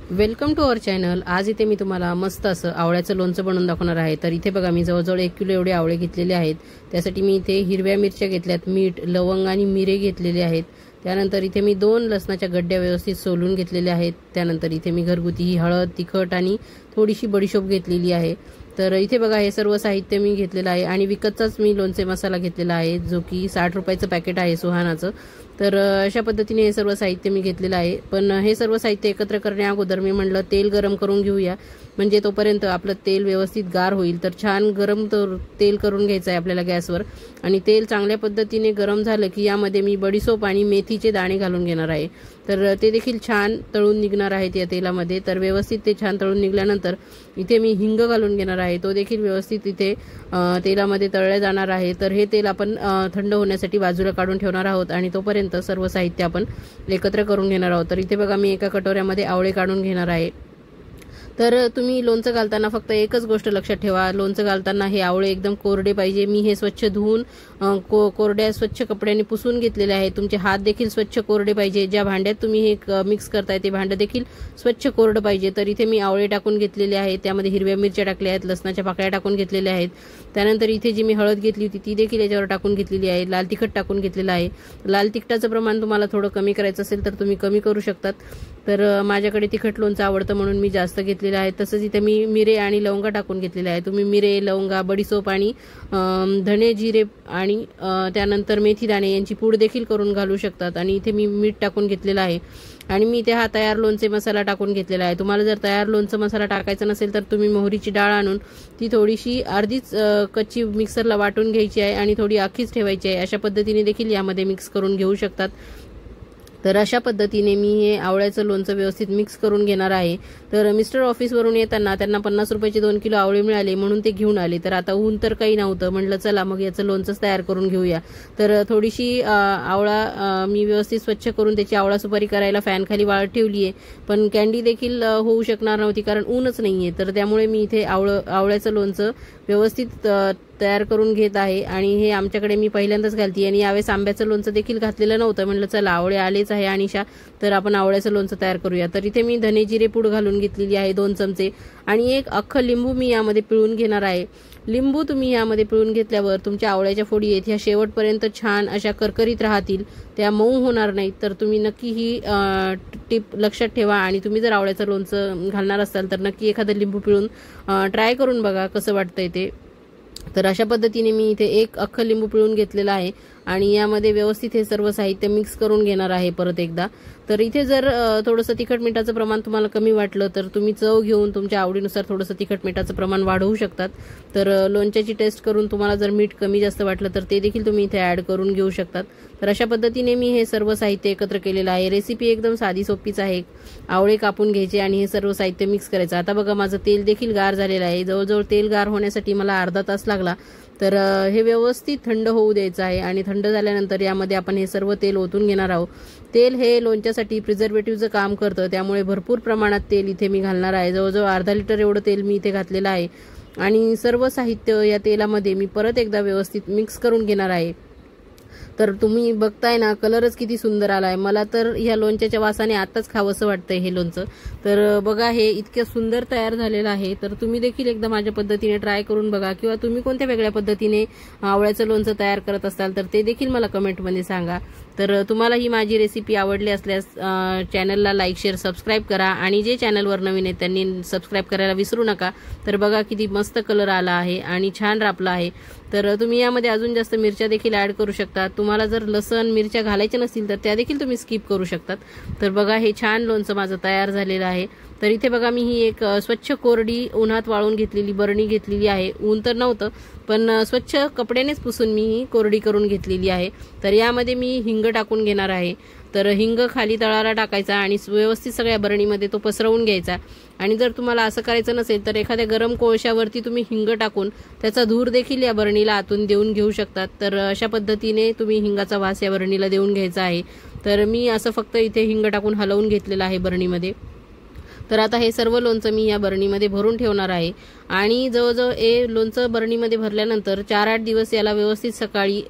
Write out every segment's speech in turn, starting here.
Welcome to our channel. आज इथे मी तुम्हाला मस्त असं आवळ्याचं लोणचं बनवून दाखवणार आहे। तर इथे बघा मी जवळजवळ 1 किलो एवढे आवळे घेतलेले आहेत। त्यासाठी मी इथे हिरव्या मिरच्या घेतल्यात, मीठ, लवंग आणि मिरे घेतलेले आहेत। त्यानंतर इथे मी 2 लसणाच्या गड्ड्या व्यवस्थित सोलून घेतलेल्या आहेत। त्यानंतर इथे मी घरगुती हळद, तिखट आणि थोडीशी बडीशोप घेतलेली आहे। तर इथे बघा हे सर्व साहित्य मी घेतलेलं आहे आणि विकतचाच मी लोणचे मसाला घेतलेला आहे, जो की 60 रुपयाचं पॅकेट आहे सुहानाचं। तर अशा पद्धतीने हे सर्व साहित्य मी घेतलेलं आहे। पण हे सर्व साहित्य एकत्र करण्या अगोदर मी म्हटलं तेल गरम करून घेऊया, म्हणजे तोपर्यंत आपलं तेल व्यवस्थित गार होईल। तर छान गरम तेल करून घ्यायचं आहे आपल्याला गॅसवर। आणि तेल चांगल्या पद्धतीने गरम झालं की यामध्ये मी बडीशोप आणि मेथीचे दाणे घालून घेणार आहे। तर ते देखील छान तळून निघणार आहेत या तेलामध्ये। तर व्यवस्थित ते छान तळून निघाल्यानंतर इथे मी हिंग घालून घेणार आहे, तो देखील व्यवस्थित इथे तेलामध्ये तळले जाणार आहे। तर हे तेल आपण थंड होण्यासाठी बाजूला काढून ठेवणार आहोत आणि तोपर्यंत सर्व साहित्य आपण एकत्र करून घेणार आहोत। तर इथे बघा मी एका कटोऱ्यामध्ये आवळे काढून घेणार आहे। तर तुम्ही लोणचं घालताना फक्त एकच गोष्ट लक्षात ठेवा, लोणचं घालताना हे आवळे एकदम कोरडे पाहिजे। मी हे स्वच्छ धुवून कोरड्या स्वच्छ कपड्याने पुसून घेतलेले आहे। तुमचे हात देखील स्वच्छ कोरडे पाहिजे। ज्या भांड्यात तुम्ही हे मिक्स करताय ते भांडं देखील स्वच्छ कोरडं पाहिजे। तर इथे मी आवळे टाकून घेतलेले आहेत, त्यामध्ये हिरव्या मिरच्या टाकल्या आहेत, लसणाच्या पाकळ्या टाकून घेतलेल्या आहेत। त्यानंतर इथे जी मी हळद घेतली होती ती देखील याच्यावर टाकून घेतलेली आहे। लाल तिखट टाकून घेतलेलं आहे। लाल तिखटाचं प्रमाण तुम्हाला थोडं कमी करायचं असेल तर तुम्ही कमी करू शकतात। तर माझ्याकडे तिखट लोणचं आवडतं म्हणून मी जास्त घेतलेलं आहे। तसंच इथे मी मिरे आणि लवंगा टाकून घेतलेले आहे। तुम्ही मिरे, लवंगा, बडीशोप आणि धणे, जिरे आणि त्यानंतर मेथी दाणे यांची पूड देखील करून घालू शकतात। आणि इथे मी मीठ टाकून घेतलेलं आहे आणि मी इथे हा तयार लोणचे मसाला टाकून घेतलेला आहे। तुम्हाला जर तयार लोणचं मसाला टाकायचा नसेल तर तुम्ही मोहरीची डाळ आणून ती थोडीशी अर्धीच कच्ची मिक्सरला वाटून घ्यायची आहे आणि थोडी आखीच ठेवायची आहे। अशा पद्धतीने देखील यामध्ये मिक्स करून घेऊ शकतात। तर अशा पद्धतीने मी हे आवळ्याचं लोणचं व्यवस्थित मिक्स करून घेणार आहे। तर मिस्टर ऑफिसवरून येताना त्यांना 50 रुपयाचे 2 किलो आवळे मिळाले म्हणून ते घेऊन आले। तर आता ऊन तर काही नव्हतं, म्हटलं चला मग याचं लोणचंच तयार करून घेऊया। तर थोडीशी आवळा मी व्यवस्थित स्वच्छ करून त्याची आवळा सुपारी करायला फॅन खाली वाळत ठेवली आहे, पण कॅन्डी देखील होऊ शकणार नव्हती कारण ऊनच नाहीये। तर त्यामुळे मी इथे आवळ्याचं लोणचं व्यवस्थित तयार करून घेत आहे आणि हे आमच्याकडे मी पहिल्यांदाच घालते आणि यावेळेस आंब्याचं लोणचं देखील घातलेलं नव्हतं। म्हटलं चला आवळे आलेच आहे अनिशा, तर आपण आवळ्याचं लोणचं तयार करूया। तर इथे मी धने जिरे पूड घालून घेतलेली आहे 2 चमचे आणि एक अख्खं लिंबू मी यामध्ये पिळून घेणार आहे। लिंबू तुम्ही यामध्ये पिळून घेतल्यावर तुमच्या आवळ्याच्या फोडी आहेत ह्या शेवटपर्यंत छान अशा करकरीत राहतील, त्या मऊ होणार नाहीत। तर तुम्ही नक्की ही टिप लक्षात ठेवा आणि तुम्ही जर आवळ्याचं लोणचं घालणार असाल तर नक्की एखादं लिंबू पिळून ट्राय करून बघा कसं वाटतंय ते। तर अशा पद्धतीने मी इथे एक अख्खं लिंबू पिळून घेतलेलं आहे आणि यामध्ये व्यवस्थित हे सर्व साहित्य मिक्स करून घेणार आहे परत एकदा। तर इथे जर थोडंसं तिखट मिठाचं प्रमाण तुम्हाला कमी वाटलं तर तुम्ही चव घेऊन तुमच्या आवडीनुसार थोडंसं तिखट मिठाचं प्रमाण वाढवू शकतात। तर लोणच्याची टेस्ट करून तुम्हाला जर मीठ कमी जास्त वाटलं तर ते देखील तुम्ही इथे ॲड करून घेऊ शकतात। तर अशा पद्धतीने मी हे सर्व साहित्य एकत्र केलेलं आहे। रेसिपी एकदम साधी सोपीच आहे। आवळे कापून घ्यायचे आणि हे सर्व साहित्य मिक्स करायचं। आता बघा माझं तेल देखील गार झालेलं आहे, जवळजवळ तेल गार होण्यासाठी मला अर्धा तास लागला। तर हे व्यवस्थित थंड होऊ द्यायचं आहे आणि थंड झाल्यानंतर यामध्ये आपण हे सर्व तेल ओतून घेणार आहोत। तेल हे लोणच्यासाठी प्रिझर्वेटिव्हचं काम करतं, त्यामुळे भरपूर प्रमाणात तेल इथे मी घालणार आहे। जवळजवळ अर्धा लिटर एवढं तेल मी इथे घातलेलं आहे आणि सर्व साहित्य या तेलामध्ये मी परत एकदा व्यवस्थित मिक्स करून घेणार आहे। तर तुम्ही बघताय ना कलरच किती सुंदर आलाय, मला तर ह्या लोणच्याच्या वासाने आताच खावंसं वाटतंय हे लोणचं। तर बघा हे इतकं सुंदर तयार झालेलं आहे। तर तुम्ही देखील एकदा माझ्या पद्धतीने ट्राय करून बघा, किंवा तुम्ही कोणत्या वेगळ्या पद्धतीने आवळ्याचं लोणचं तयार करत असाल तर ते देखील मला कमेंटमध्ये सांगा। तर तुम्हाला ही माझी रेसिपी आवडली असल्यास चॅनलला लाईक, शेअर, सबस्क्राईब करा आणि जे चॅनलवर नवीन आहेत त्यांनी सबस्क्राईब करायला विसरू नका। तर बघा किती मस्त कलर आला आहे आणि छान रापला आहे। तर तुम्ही यामध्ये अजून जास्त मिरच्या देखील ॲड करू शकता। तुम्हाला जर लसण, मिरच्या घालायच्या नसतील तर त्या देखील तुम्ही स्किप करू शकतात। तर बघा हे छान लोणचं माझं तयार झालेलं आहे। तर इथे बघा मी ही एक स्वच्छ कोरडी उन्हात वाळून घेतलेली बरणी घेतलेली आहे। ऊन तर नव्हतं पण स्वच्छ कपड्यानेच पुसून मी ही कोरडी करून घेतलेली आहे। तर यामध्ये मी हिंग टाकून घेणार आहे। तर हिंग खाली तळाला टाकायचा आणि व्यवस्थित सगळ्या बरणीमध्ये तो पसरवून घ्यायचा। आणि जर तुम्हाला असं करायचं नसेल तर एखाद्या गरम कोळशावरती तुम्ही हिंग टाकून त्याचा धूर देखील या बरणीला आतून देऊन घेऊ शकतात। तर अशा पद्धतीने तुम्ही हिंगाचा वास या बरणीला देऊन घ्यायचा आहे। तर मी असं फक्त इथे हिंग टाकून हलवून घेतलेलं आहे बरणीमध्ये। तर आता हे सर्व लोणचं मी या बरणीमध्ये भरून ठेवणार आहे आणि जवळजवळ हे लोणचं बरणीमध्ये भरल्यानंतर 4-8 दिवस याला व्यवस्थित सकाळी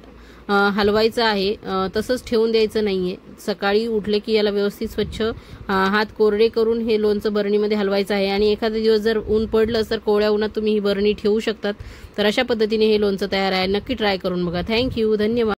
हलवायचं आहे, तसंच ठेवून द्यायचं नाहीये. सकाळी उठले की याला व्यवस्थित स्वच्छ हात कोरडे करून हे लोणचं बरणीमध्ये हलवायचं आहे. आणि एखादा दिवस जर ऊन पडलं तर कोवळ्या उन्हात तुम्ही ही बरणी ठेवू शकतात. तर अशा पद्धतीने हे लोणचं तयार आहे. नक्की ट्राय करून बघा. थँक्यू, धन्यवाद.